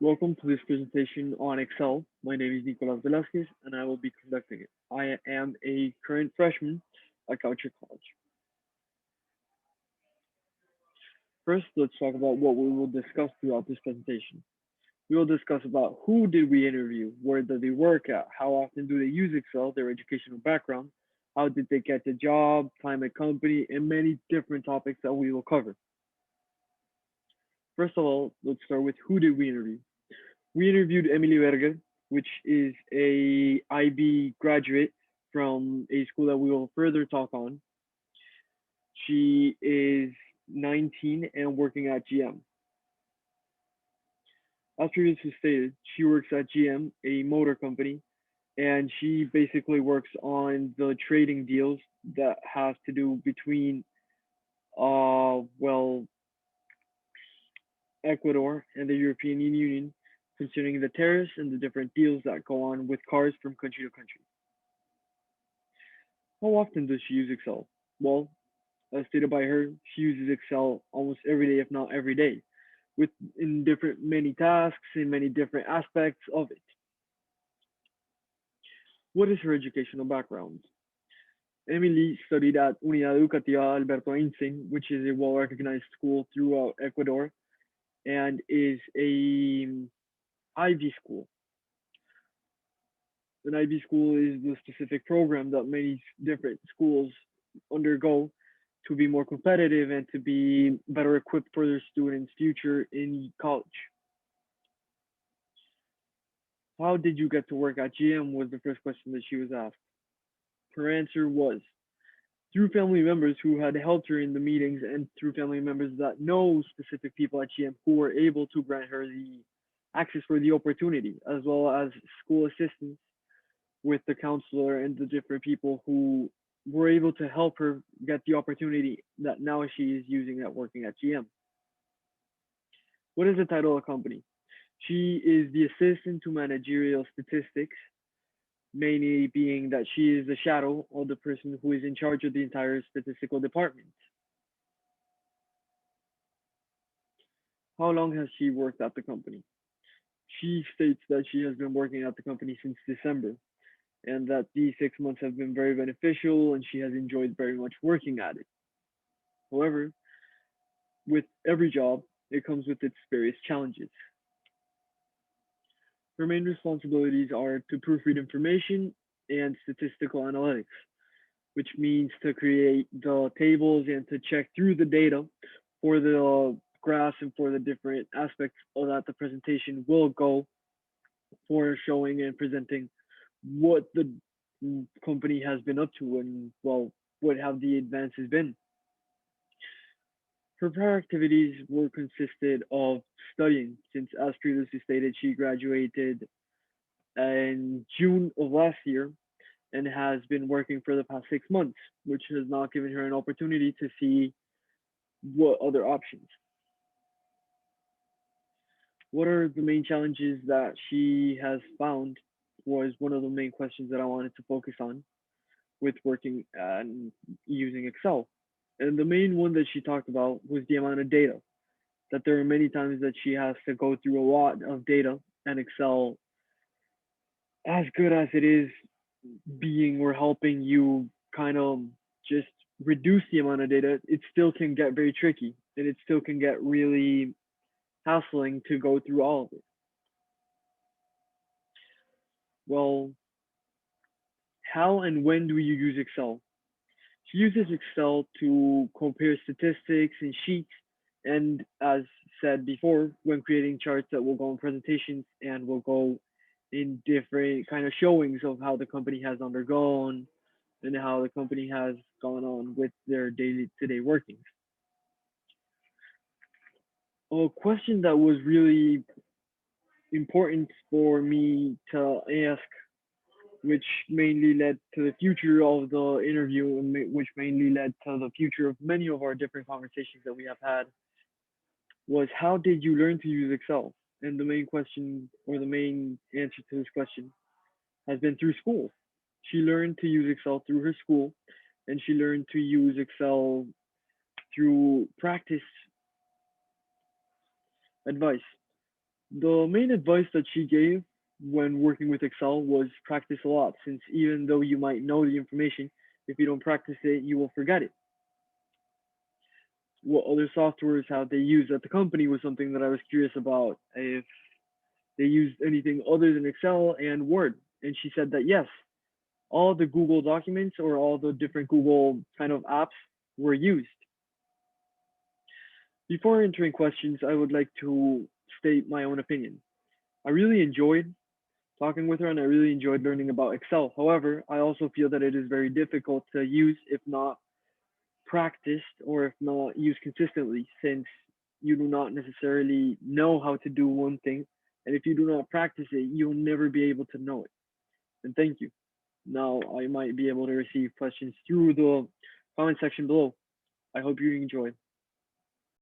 Welcome to this presentation on Excel. My name is Nicolas Velasquez and I will be conducting it. I am a current freshman at Goucher College. First, let's talk about what we will discuss throughout this presentation. We will discuss about who did we interview, where did they work at, how often do they use Excel, their educational background, how did they get the job, time at company, and many different topics that we will cover. First of all, let's start with who did we interview. We interviewed Emily Verga, which is a IB graduate from a school that we will further talk on. She is 19 and working at GM. As previously stated, she works at GM, a motor company, and she basically works on the trading deals that has to do between, well, Ecuador and the European Union concerning the tariffs and the different deals that go on with cars from country to country. How often does she use Excel? Well, as stated by her, she uses Excel almost every day, if not every day, with in different many tasks in many different aspects of it. What is her educational background? Emily studied at Unidad Educativa Alberto Einstein, which is a well-recognized school throughout Ecuador and is a IB school. An IB school is the specific program that many different schools undergo to be more competitive and to be better equipped for their students' future in college. How did you get to work at GM was the first question that she was asked. Her answer was through family members who had helped her in the meetings and through family members that know specific people at GM who were able to grant her the access for the opportunity, as well as school assistants with the counselor and the different people who were able to help her get the opportunity that now she is using at working at GM. What is the title of the company? She is the assistant to managerial statistics, mainly being that she is the shadow of the person who is in charge of the entire statistical department. How long has she worked at the company? She states that she has been working at the company since December and that these 6 months have been very beneficial and she has enjoyed very much working at it. However, with every job, it comes with its various challenges. Her main responsibilities are to proofread information and statistical analytics, which means to create the tables and to check through the data for the graphs and for the different aspects of that the presentation will go for showing and presenting what the company has been up to and well what have the advances been. Her prior activities were consisted of studying since as previously stated she graduated in June of last year and has been working for the past 6 months, which has not given her an opportunity to see what other options. What are the main challenges that she has found was one of the main questions that I wanted to focus on with working and using Excel. And the main one that she talked about was the amount of data, that there are many times that she has to go through a lot of data and Excel, as good as it is being or helping you kind of just reduce the amount of data, it still can get very tricky and it still can get really hassling to go through all of it. Well, how and when do you use Excel? She uses Excel to compare statistics and sheets, and as said before, when creating charts that will go in presentations and will go in different kind of showings of how the company has undergone and how the company has gone on with their daily to day workings. A question that was really important for me to ask, which mainly led to the future of the interview, and which mainly led to the future of many of our different conversations that we have had, was how did you learn to use Excel? And the main question or the main answer to this question has been through school. She learned to use Excel through her school, and she learned to use Excel through practice advice. The main advice that she gave when working with Excel was practice a lot, since even though you might know the information, if you don't practice it, you will forget it. What other softwares have they used at the company was something that I was curious about, if they used anything other than Excel and Word. And she said that yes, all the Google documents or all the different Google kind of apps were used. Before entering questions, I would like to state my own opinion. I really enjoyed talking with her and I really enjoyed learning about Excel. However, I also feel that it is very difficult to use if not practiced or if not used consistently, since you do not necessarily know how to do one thing. And if you do not practice it, you'll never be able to know it. And thank you. Now I might be able to receive questions through the comment section below. I hope you enjoy.